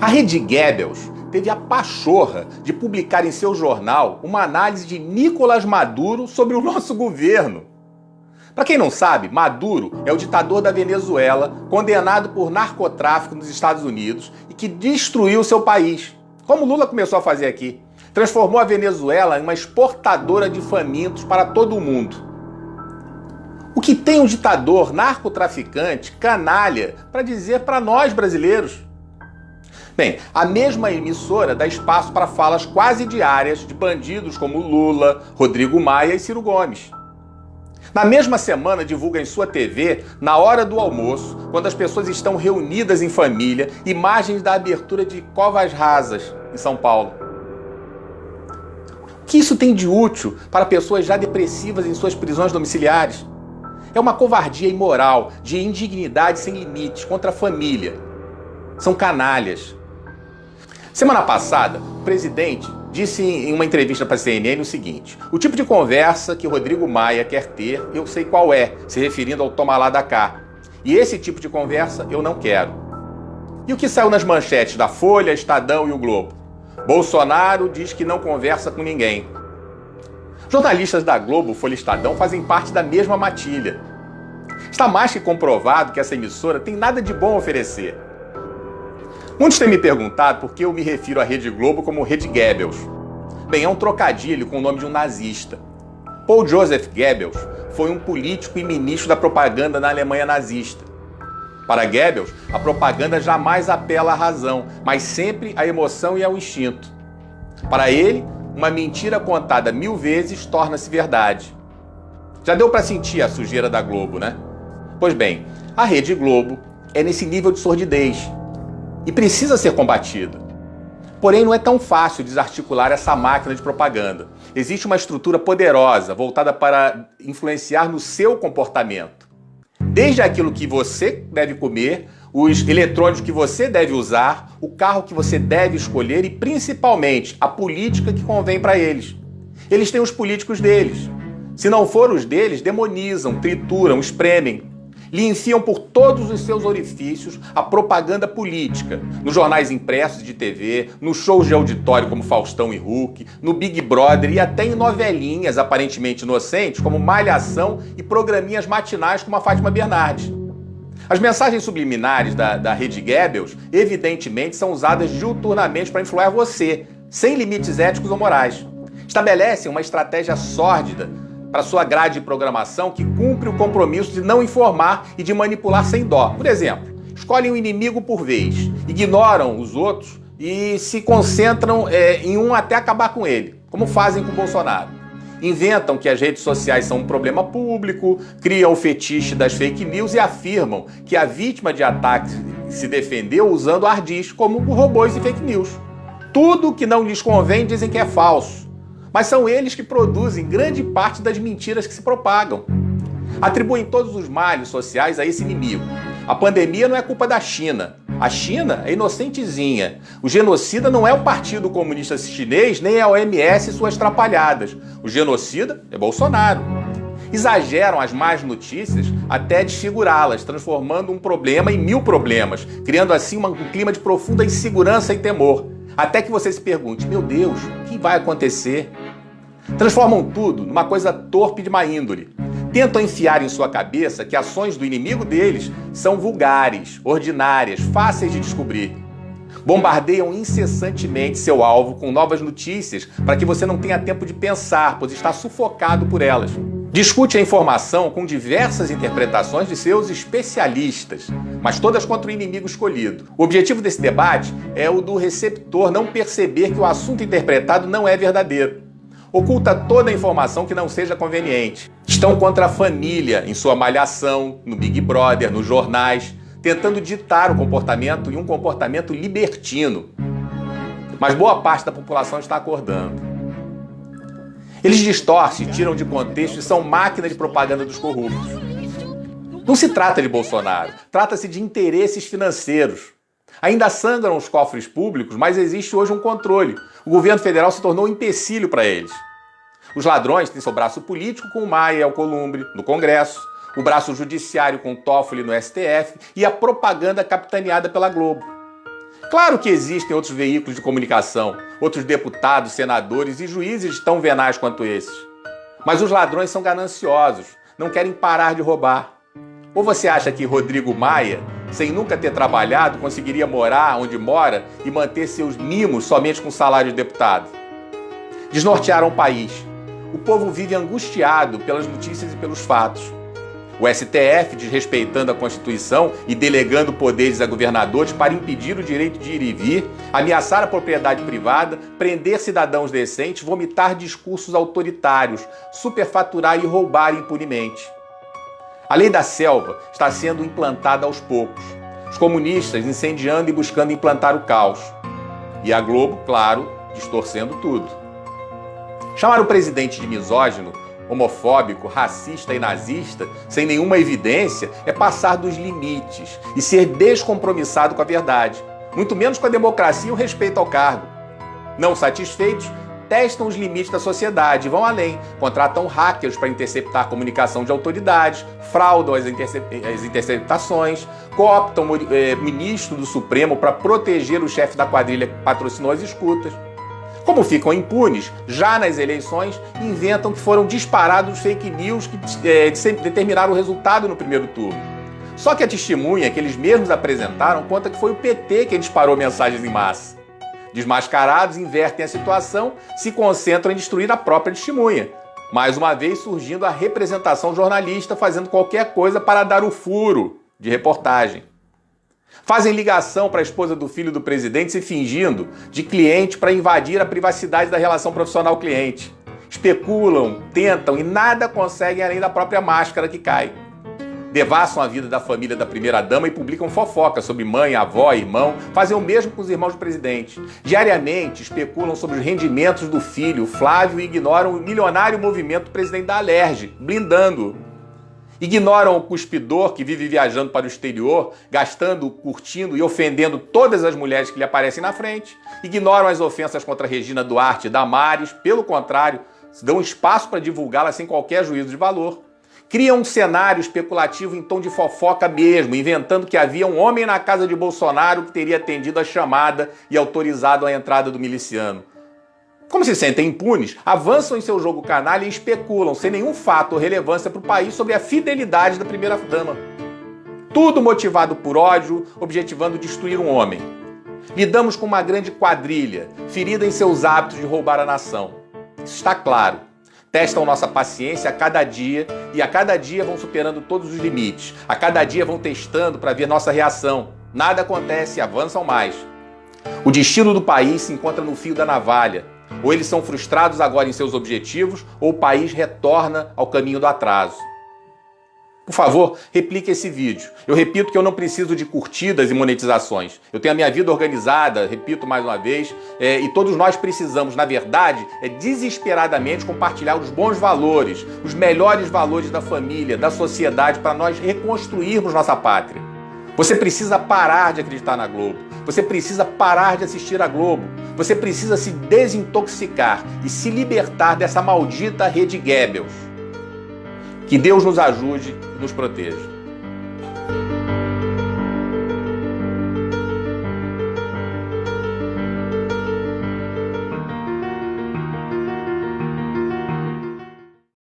A Rede Goebbels teve a pachorra de publicar em seu jornal uma análise de Nicolás Maduro sobre o nosso governo. Para quem não sabe, Maduro é o ditador da Venezuela, condenado por narcotráfico nos Estados Unidos e que destruiu seu país, como Lula começou a fazer aqui. Transformou a Venezuela em uma exportadora de famintos para todo o mundo. O que tem um ditador narcotraficante, canalha, para dizer para nós brasileiros? Bem, a mesma emissora dá espaço para falas quase diárias de bandidos como Lula, Rodrigo Maia e Ciro Gomes. Na mesma semana divulga em sua TV, na hora do almoço, quando as pessoas estão reunidas em família, imagens da abertura de covas rasas em São Paulo. O que isso tem de útil para pessoas já depressivas em suas prisões domiciliares? É uma covardia imoral, de indignidade sem limites contra a família. São canalhas. Semana passada, o presidente disse em uma entrevista para a CNN o seguinte: o tipo de conversa que Rodrigo Maia quer ter, eu sei qual é, se referindo ao toma lá da cá. E esse tipo de conversa eu não quero. E o que saiu nas manchetes da Folha, Estadão e o Globo? Bolsonaro diz que não conversa com ninguém. Jornalistas da Globo, Folha e Estadão fazem parte da mesma matilha. Está mais que comprovado que essa emissora tem nada de bom a oferecer. Muitos têm me perguntado por que eu me refiro à Rede Globo como Rede Goebbels. Bem, é um trocadilho com o nome de um nazista. Paul Joseph Goebbels foi um político e ministro da propaganda na Alemanha nazista. Para Goebbels, a propaganda jamais apela à razão, mas sempre à emoção e ao instinto. Para ele, uma mentira contada 1000 vezes torna-se verdade. Já deu para sentir a sujeira da Globo, né? Pois bem, a Rede Globo é nesse nível de sordidez e precisa ser combatida. Porém, não é tão fácil desarticular essa máquina de propaganda. Existe uma estrutura poderosa voltada para influenciar no seu comportamento. Desde aquilo que você deve comer, os eletrônicos que você deve usar, o carro que você deve escolher e, principalmente, a política que convém para eles. Eles têm os políticos deles. Se não for os deles, demonizam, trituram, espremem. Lhe enfiam por todos os seus orifícios a propaganda política, nos jornais impressos de TV, nos shows de auditório como Faustão e Hulk, no Big Brother e até em novelinhas aparentemente inocentes como Malhação e programinhas matinais como a Fátima Bernardes. As mensagens subliminares da Rede Goebbels, evidentemente, são usadas diuturnamente para influenciar você, sem limites éticos ou morais. Estabelecem uma estratégia sórdida para sua grade de programação que cumpre o compromisso de não informar e de manipular sem dó. Por exemplo, escolhem um inimigo por vez, ignoram os outros e se concentram em um até acabar com ele, como fazem com Bolsonaro. Inventam que as redes sociais são um problema público, criam o fetiche das fake news e afirmam que a vítima de ataque se defendeu usando ardis como robôs e fake news. Tudo que não lhes convém dizem que é falso. Mas são eles que produzem grande parte das mentiras que se propagam. Atribuem todos os males sociais a esse inimigo. A pandemia não é culpa da China. A China é inocentezinha. O genocida não é o Partido Comunista Chinês, nem a OMS e suas trapalhadas. O genocida é Bolsonaro. Exageram as más notícias até desfigurá-las, transformando um problema em 1000 problemas, criando assim um clima de profunda insegurança e temor. Até que você se pergunte, meu Deus, o que vai acontecer? Transformam tudo numa coisa torpe de má índole. Tentam enfiar em sua cabeça que ações do inimigo deles são vulgares, ordinárias, fáceis de descobrir. Bombardeiam incessantemente seu alvo com novas notícias para que você não tenha tempo de pensar, pois está sufocado por elas. Discute a informação com diversas interpretações de seus especialistas, mas todas contra o inimigo escolhido. O objetivo desse debate é o do receptor não perceber que o assunto interpretado não é verdadeiro. Oculta toda a informação que não seja conveniente. Estão contra a família, em sua malhação, no Big Brother, nos jornais, tentando ditar o comportamento e um comportamento libertino. Mas boa parte da população está acordando. Eles distorcem, tiram de contexto e são máquina de propaganda dos corruptos. Não se trata de Bolsonaro, trata-se de interesses financeiros. Ainda sangram os cofres públicos, mas existe hoje um controle. O governo federal se tornou um empecilho para eles. Os ladrões têm seu braço político com o Maia e Alcolumbre no Congresso, o braço judiciário com o Toffoli no STF e a propaganda capitaneada pela Globo. Claro que existem outros veículos de comunicação, outros deputados, senadores e juízes tão venais quanto esses. Mas os ladrões são gananciosos, não querem parar de roubar. Ou você acha que Rodrigo Maia, sem nunca ter trabalhado, conseguiria morar onde mora e manter seus mimos somente com salário de deputado? Desnortearam o país. O povo vive angustiado pelas notícias e pelos fatos. O STF, desrespeitando a Constituição e delegando poderes a governadores para impedir o direito de ir e vir, ameaçar a propriedade privada, prender cidadãos decentes, vomitar discursos autoritários, superfaturar e roubar impunemente. A lei da selva está sendo implantada aos poucos. Os comunistas incendiando e buscando implantar o caos. E a Globo, claro, distorcendo tudo. Chamar o presidente de misógino, homofóbico, racista e nazista, sem nenhuma evidência, é passar dos limites e ser descompromissado com a verdade, muito menos com a democracia e o respeito ao cargo. Não satisfeitos, testam os limites da sociedade e vão além, contratam hackers para interceptar a comunicação de autoridades, fraudam as interceptações, cooptam ministro do Supremo para proteger o chefe da quadrilha que patrocinou as escutas. Como ficam impunes, já nas eleições, inventam que foram disparados fake news que determinaram o resultado no primeiro turno. Só que a testemunha que eles mesmos apresentaram conta que foi o PT quem disparou mensagens em massa. Desmascarados, invertem a situação, se concentram em destruir a própria testemunha. Mais uma vez surgindo a representação jornalista fazendo qualquer coisa para dar o furo de reportagem. Fazem ligação para a esposa do filho do presidente se fingindo de cliente para invadir a privacidade da relação profissional-cliente. Especulam, tentam e nada conseguem além da própria máscara que cai. Devassam a vida da família da primeira-dama e publicam fofoca sobre mãe, avó, irmão. Fazem o mesmo com os irmãos do presidente. Diariamente especulam sobre os rendimentos do filho, Flávio, e ignoram o milionário movimento do presidente da Alerj, blindando-o. Ignoram o cuspidor que vive viajando para o exterior, gastando, curtindo e ofendendo todas as mulheres que lhe aparecem na frente. Ignoram as ofensas contra Regina Duarte e Damares, pelo contrário, dão espaço para divulgá-las sem qualquer juízo de valor. Criam um cenário especulativo em tom de fofoca mesmo, inventando que havia um homem na casa de Bolsonaro que teria atendido a chamada e autorizado a entrada do miliciano. Como se sentem impunes, avançam em seu jogo canalha e especulam, sem nenhum fato ou relevância para o país, sobre a fidelidade da primeira-dama. Tudo motivado por ódio, objetivando destruir um homem. Lidamos com uma grande quadrilha, ferida em seus hábitos de roubar a nação. Isso está claro. Testam nossa paciência a cada dia e a cada dia vão superando todos os limites. A cada dia vão testando para ver nossa reação. Nada acontece e avançam mais. O destino do país se encontra no fio da navalha. Ou eles são frustrados agora em seus objetivos, ou o país retorna ao caminho do atraso. Por favor, replique esse vídeo. Eu repito que eu não preciso de curtidas e monetizações. Eu tenho a minha vida organizada, repito mais uma vez, e todos nós precisamos, na verdade, desesperadamente compartilhar os bons valores, os melhores valores da família, da sociedade, para nós reconstruirmos nossa pátria. Você precisa parar de acreditar na Globo. Você precisa parar de assistir a Globo. Você precisa se desintoxicar e se libertar dessa maldita rede Goebbels. Que Deus nos ajude e nos proteja.